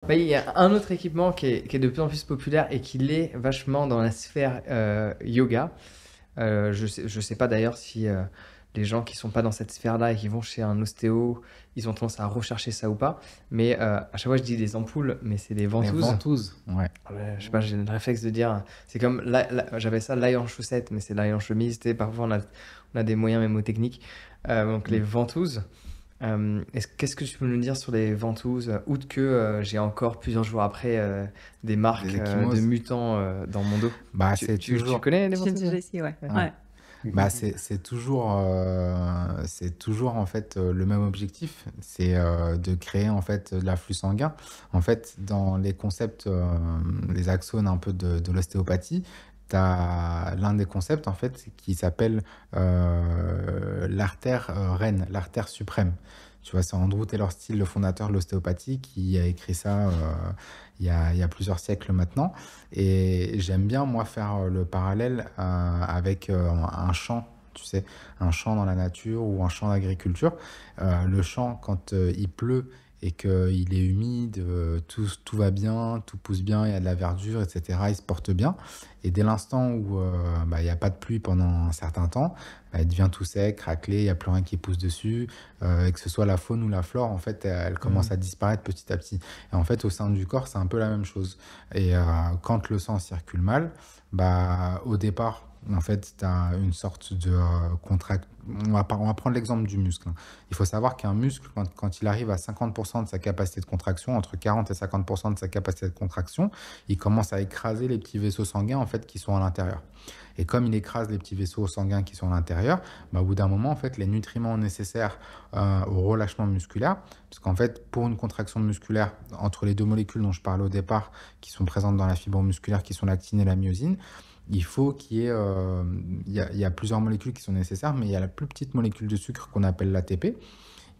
Bah, il y a un autre équipement qui est de plus en plus populaire et qui l'est vachement dans la sphère yoga. Je sais pas d'ailleurs si les gens qui sont pas dans cette sphère-là et qui vont chez un ostéo, ils ont tendance à rechercher ça ou pas. Mais à chaque fois, je dis des ampoules, mais c'est des Les ventouses. ventouses, ouais. Je sais pas, j'ai le réflexe de dire, c'est comme, j'avais ça l'ail en chaussette, mais c'est l'ail en chemise. Tu sais, parfois, on a des moyens mémotechniques. Donc les Mm. ventouses. Qu'est-ce que tu peux nous dire sur les ventouses, outre que j'ai encore plusieurs jours après des marques Des de ecchymoses. mutants dans mon dos. Bah, Tu, c'est tu, tu toujours. connais les J'ai ventouses? déjà essayé, ouais. Ouais. Ouais. Ouais. Bah, c'est toujours en fait le même objectif, c'est de créer en fait de l'afflux sanguin. En fait, dans les concepts, les axones un peu de l'ostéopathie, tu as l'un des concepts en fait qui s'appelle l'artère reine, l'artère suprême. Tu vois, c'est Andrew Taylor Still, le fondateur de l'ostéopathie, qui a écrit ça il y a plusieurs siècles maintenant. Et j'aime bien, moi, faire le parallèle avec un champ, tu sais, un champ dans la nature ou un champ d'agriculture. Le champ, quand il pleut et qu'il est humide, tout va bien, tout pousse bien, il y a de la verdure, etc., il se porte bien. Et dès l'instant où bah, il n'y a pas de pluie pendant un certain temps, bah, il devient tout sec, craquelé, il n'y a plus rien qui pousse dessus. Et que ce soit la faune ou la flore, en fait, elle commence Mhm. à disparaître petit à petit. Et en fait, au sein du corps, c'est un peu la même chose. Et quand le sang circule mal, bah, au départ, en fait, tu as une sorte de contract. On va prendre l'exemple du muscle, hein. Il faut savoir qu'un muscle, quand il arrive à 50% de sa capacité de contraction, entre 40 et 50% de sa capacité de contraction, il commence à écraser les petits vaisseaux sanguins en fait, qui sont à l'intérieur. Et comme il écrase les petits vaisseaux sanguins qui sont à l'intérieur, bah, au bout d'un moment, en fait, les nutriments nécessaires au relâchement musculaire, parce qu'en fait, pour une contraction musculaire, entre les deux molécules dont je parlais au départ, qui sont présentes dans la fibre musculaire, qui sont l'actine et la myosine, il faut qu'il y ait, il y a plusieurs molécules qui sont nécessaires, mais il y a la plus petite molécule de sucre qu'on appelle l'ATP,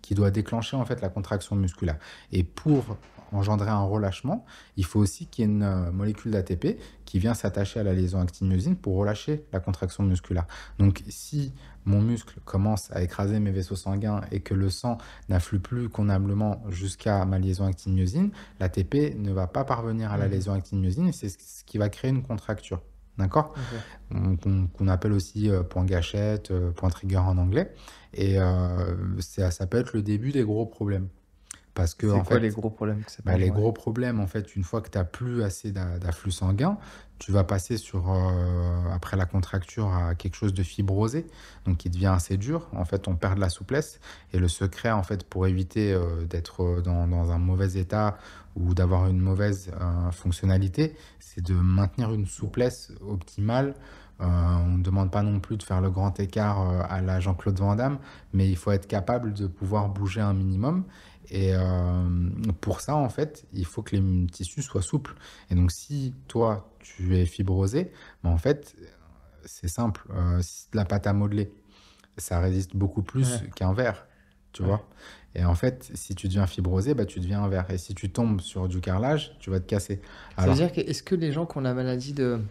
qui doit déclencher en fait la contraction musculaire. Et pour engendrer un relâchement, il faut aussi qu'il y ait une molécule d'ATP qui vient s'attacher à la liaison actine-myosine pour relâcher la contraction musculaire. Donc si mon muscle commence à écraser mes vaisseaux sanguins et que le sang n'afflue plus convenablement jusqu'à ma liaison actine-myosine, l'ATP ne va pas parvenir à la Mhm. liaison actine-myosine et c'est ce qui va créer une contracture. D'accord? Ok. Qu'on appelle aussi point gâchette, point trigger en anglais. Et ça peut être le début des gros problèmes. Parce que, C'est en quoi les fait, gros problèmes que ça peut bah, les engendrer? gros problèmes, en fait, une fois que tu n'as plus assez d'afflux sanguin, tu vas passer sur, après la contracture à quelque chose de fibrosé, donc qui devient assez dur. En fait, on perd de la souplesse. Et le secret, en fait, pour éviter d'être dans un mauvais état ou d'avoir une mauvaise fonctionnalité, c'est de maintenir une souplesse optimale. On ne demande pas non plus de faire le grand écart à la Jean-Claude Van Damme, mais il faut être capable de pouvoir bouger un minimum. Et pour ça, en fait, il faut que les tissus soient souples. Et donc, si toi, tu es fibrosé, ben, en fait, c'est simple. La pâte à modeler, ça résiste beaucoup plus Ouais, qu'un verre, tu ouais. vois. Et en fait, si tu deviens fibrosé, bah, tu deviens un verre. Et si tu tombes sur du carrelage, tu vas te casser. Ça veut Alors, dire que, est-ce que les gens qui ont la maladie de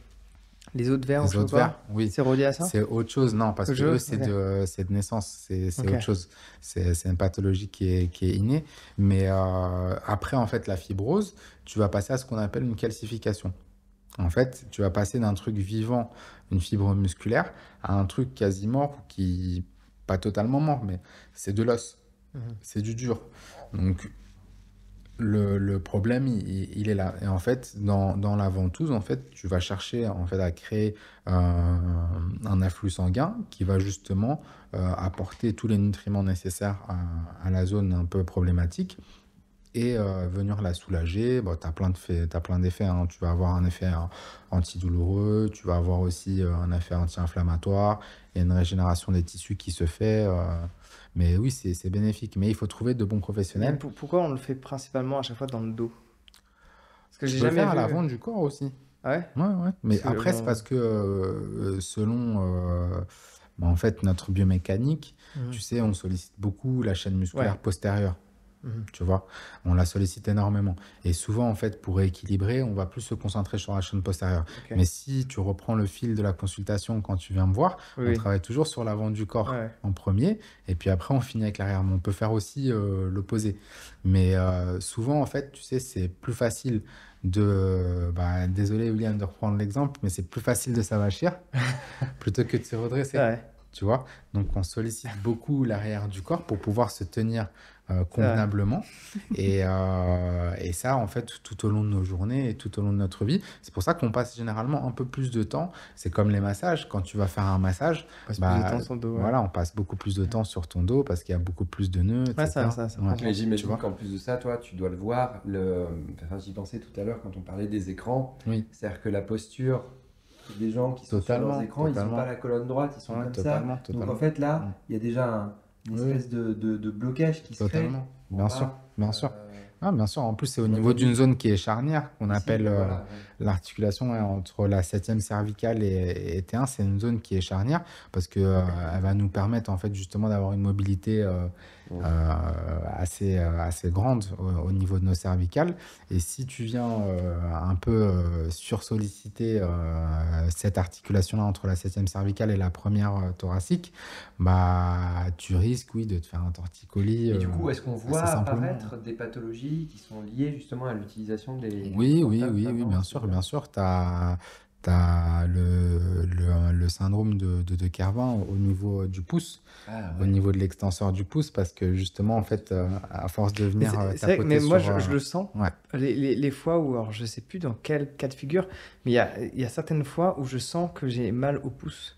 les os de verre ou je les sais pas autres verres, quoi, oui, c'est relié à ça? c'est autre chose. Non, parce Autre que eux, chose? Ok. c'est de naissance, c'est Ok. autre chose. C'est une pathologie qui est innée. Mais après, en fait, la fibrose, tu vas passer à ce qu'on appelle une calcification. En fait, tu vas passer d'un truc vivant, une fibre musculaire, à un truc quasi mort, qui, pas totalement mort, mais c'est de l'os, Mhm. c'est du dur. Donc, le problème, il est là. Et en fait, dans la ventouse, en fait, tu vas chercher en fait, à créer un afflux sanguin qui va justement apporter tous les nutriments nécessaires à la zone un peu problématique et venir la soulager. Bon, tu as plein d'effets, hein. Tu vas avoir un effet antidouloureux, tu vas avoir aussi un effet anti-inflammatoire, il y a une régénération des tissus qui se fait. Mais oui, c'est bénéfique. Mais il faut trouver de bons Mais professionnels. pourquoi on le fait principalement à chaque fois dans le dos? Parce que Tu j'ai peux le jamais faire à vu. l'avant du corps aussi. Ah ouais? Ouais, ouais. Mais Parce que après, c'est bon. parce que selon bah, en fait, notre biomécanique, tu Mhm. sais, on sollicite beaucoup la chaîne musculaire Ouais. postérieure. Mhm. Tu vois, on la sollicite énormément. Et souvent, en fait, pour rééquilibrer, on va plus se concentrer sur la chaîne postérieure. Ok. Mais si tu reprends le fil de la consultation quand tu viens me voir, Oui, on oui. travaille toujours sur l'avant du corps Ouais. en premier, et puis après, on finit avec l'arrière. Mais on peut faire aussi l'opposé. Mais souvent, en fait, tu sais, c'est plus facile de... Bah, désolé, William, de reprendre l'exemple, mais c'est plus facile de s'avachir plutôt que de se C'est redresser. vrai. Tu vois? Donc, on sollicite beaucoup l'arrière du corps pour pouvoir se tenir C'est vrai. convenablement. Et ça, en fait, tout au long de nos journées et tout au long de notre vie. C'est pour ça qu'on passe généralement un peu plus de temps. C'est comme les massages. Quand tu vas faire un massage, On passe plus de temps bah, sur le dos, ouais. voilà, on passe beaucoup plus de temps sur ton dos parce qu'il y a beaucoup plus de nœuds, Ouais, ça, etc. ça Ouais. prend du Mais temps. Tu j'imagine vois? qu'en plus de ça, toi, tu dois le voir. Enfin, j'y pensais tout à l'heure quand on parlait des écrans. Oui, C'est-à-dire que la posture des gens qui sont sur leurs totalement, écrans, ils sont pas totalement. à la colonne droite, ils sont Ouais, comme ça. totalement, Donc en totalement. fait, Mm. là, il y a déjà une Oui, oui, espèce de blocage qui se crée totalement. en Bien sûr, bas, bien sûr. Ah, bien sûr. En plus, c'est au on a niveau d'une dit zone qui est charnière qu'on ici, appelle ben voilà. l'articulation, ouais, entre la septième cervicale et T1. C'est une zone qui est charnière parce que elle va nous permettre en fait justement d'avoir une mobilité Ouais. assez grande au niveau de nos cervicales. Et si tu viens un peu sursolliciter cette articulation-là entre la septième cervicale et la première thoracique, bah tu risques, oui, de te faire un torticolis Et du coup, est-ce qu'on voit assez simplement. apparaître des pathologies qui sont liées justement à l'utilisation des Oui, oui, portables oui, oui, maintenant à bien ce sûr, niveau-là? bien sûr. Tu as le syndrome de Kervin au niveau du pouce, Ah au ouais. niveau de l'extenseur du pouce, parce que justement, en fait, à force de Mais venir c'est vrai que mais tapoter moi, sur... je le sens. ouais, Les fois où, alors je sais plus dans quel cas de figure, mais il y a certaines fois où je sens que j'ai mal au pouce.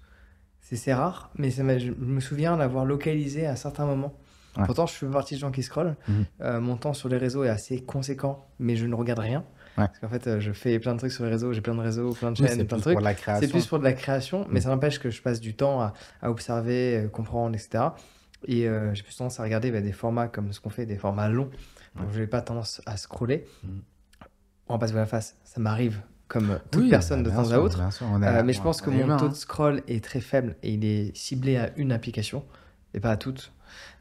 C'est rare, mais je me souviens l'avoir localisé à certains moments. ouais. Pourtant, je fais partie des gens qui scrollent. Mhm. Mon temps sur les réseaux est assez conséquent, mais je ne regarde rien. Ouais. Parce qu'en fait, je fais plein de trucs sur les réseaux, j'ai plein de réseaux, plein de Oui, chaînes, c'est plein de plus pour trucs. la C'est création. plus pour de la création, mais Mm. ça n'empêche que je passe du temps à observer, comprendre, etc. Et j'ai plus tendance à regarder des formats comme ce qu'on fait, des formats longs. Donc, Ouais. je n'ai pas tendance à scroller. Mm. On va pas se voir la face, ça m'arrive comme toute Oui, personne bah, de temps à autre. bien sûr, on est, Mais je pense que on est mon humain, taux de hein. scroll est très faible et il est ciblé à une application et pas à toutes.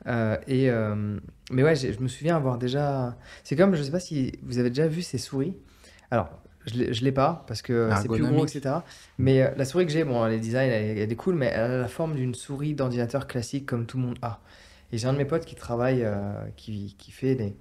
Mais ouais, je me souviens avoir déjà. C'est comme, je sais pas si vous avez déjà vu ces souris. Alors, je l'ai pas parce que c'est plus gros, Ergonomique. etc. Mais la souris que j'ai, bon, les designs, elle est cool, mais elle a la forme d'une souris d'ordinateur classique comme tout le monde a. Et j'ai un de mes potes qui travaille, qui fait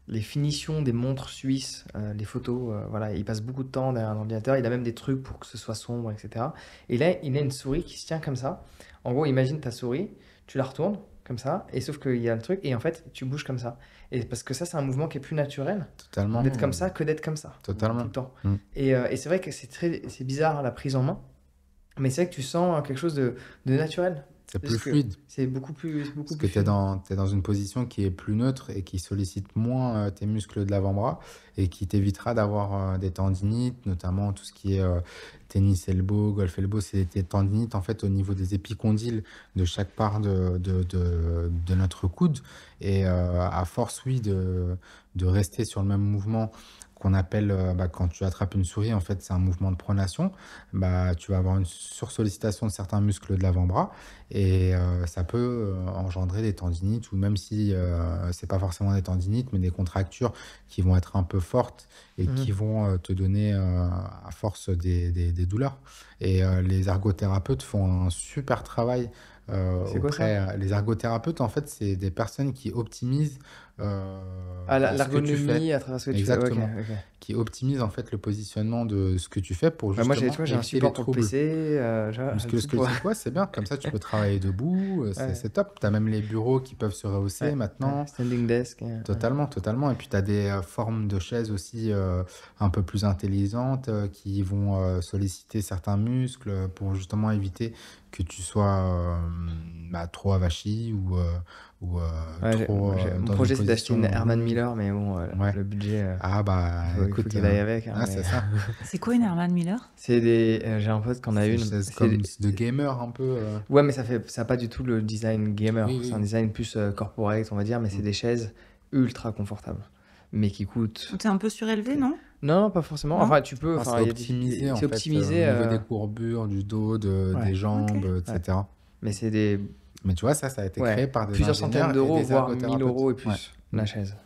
les finitions des montres suisses, les photos, voilà, il passe beaucoup de temps derrière un ordinateur, il a même des trucs pour que ce soit sombre, etc. Et là, il a une souris qui se tient comme ça. En gros, imagine ta souris, tu la retournes comme ça, et sauf qu'il y a le truc, et en fait, tu bouges comme ça. Et parce que ça, c'est un mouvement qui est plus naturel Totalement, d'être comme ça que d'être comme ça, tout totalement. le temps. Mm. Et c'est vrai que c'est bizarre la prise en main, mais c'est vrai que tu sens quelque chose de naturel. C'est plus Parce que fluide. c'est beaucoup plus Parce que tu es fluide. dans une position qui est plus neutre et qui sollicite moins tes muscles de l'avant-bras et qui t'évitera d'avoir des tendinites, notamment tout ce qui est tennis elbow, golf elbow, c'est des tendinites en fait au niveau des épicondyles de chaque part de notre coude. Et à force, oui, de rester sur le même mouvement qu'on appelle, quand tu attrapes une souris, en fait, c'est un mouvement de pronation, bah, tu vas avoir une sursollicitation de certains muscles de l'avant-bras. Et ça peut engendrer des tendinites, ou même si c'est pas forcément des tendinites, mais des contractures qui vont être un peu fortes et Mhm. qui vont te donner à force des douleurs. Et les ergothérapeutes font un super travail C'est quoi ça? les ergothérapeutes, en fait, c'est des personnes qui optimisent Ah, ce que tu fais. l'ergonomie à travers ce que tu fais. Ok, Exactement. ok. Qui optimisent en fait le positionnement de ce que tu fais pour Bah, moi, tu justement vois, j'ai un éviter les support pour le troubles PC, j'ai tout pour... musculo-squelettiques. Ouais, c'est bien. Comme ça, tu peux travailler debout. Ouais, C'est top. Tu as même les bureaux qui peuvent se rehausser ouais, maintenant. standing desk. Ouais. Totalement, totalement. Et puis, tu as des formes de chaises aussi un peu plus intelligentes qui vont solliciter certains muscles pour justement éviter que tu sois trop avachi ou Ouais, trop mon dans une projet, c'est d'acheter une position Herman lourde. Miller, mais bon, Ouais. le budget, Ah bah il faut écoute, qu'il aille avec. Hein, c'est mais... ça. C'est quoi une Herman Miller? C'est des... j'ai un pote qui en a C'est des une. chaises comme de gamer un peu. Ouais, mais ça a pas du tout le design gamer. Oui, C'est un oui. design plus corporate, on va dire, mais c'est des chaises ultra confortables. Mais qui coûtent... T'es un peu surélevé, non? Non, pas forcément. Non? Enfin, tu peux... Enfin, Enfin, c'est il y a optimisé en c'est fait optimisé, au niveau des courbures, du dos, ouais. des jambes, Ok. etc. Mais c'est des... Mais tu vois, ça a été créé Ouais, par des plusieurs ingénieurs centaines et d'euros, des voire 1000 ergothérapeutes. euros et plus, Ouais. la chaise.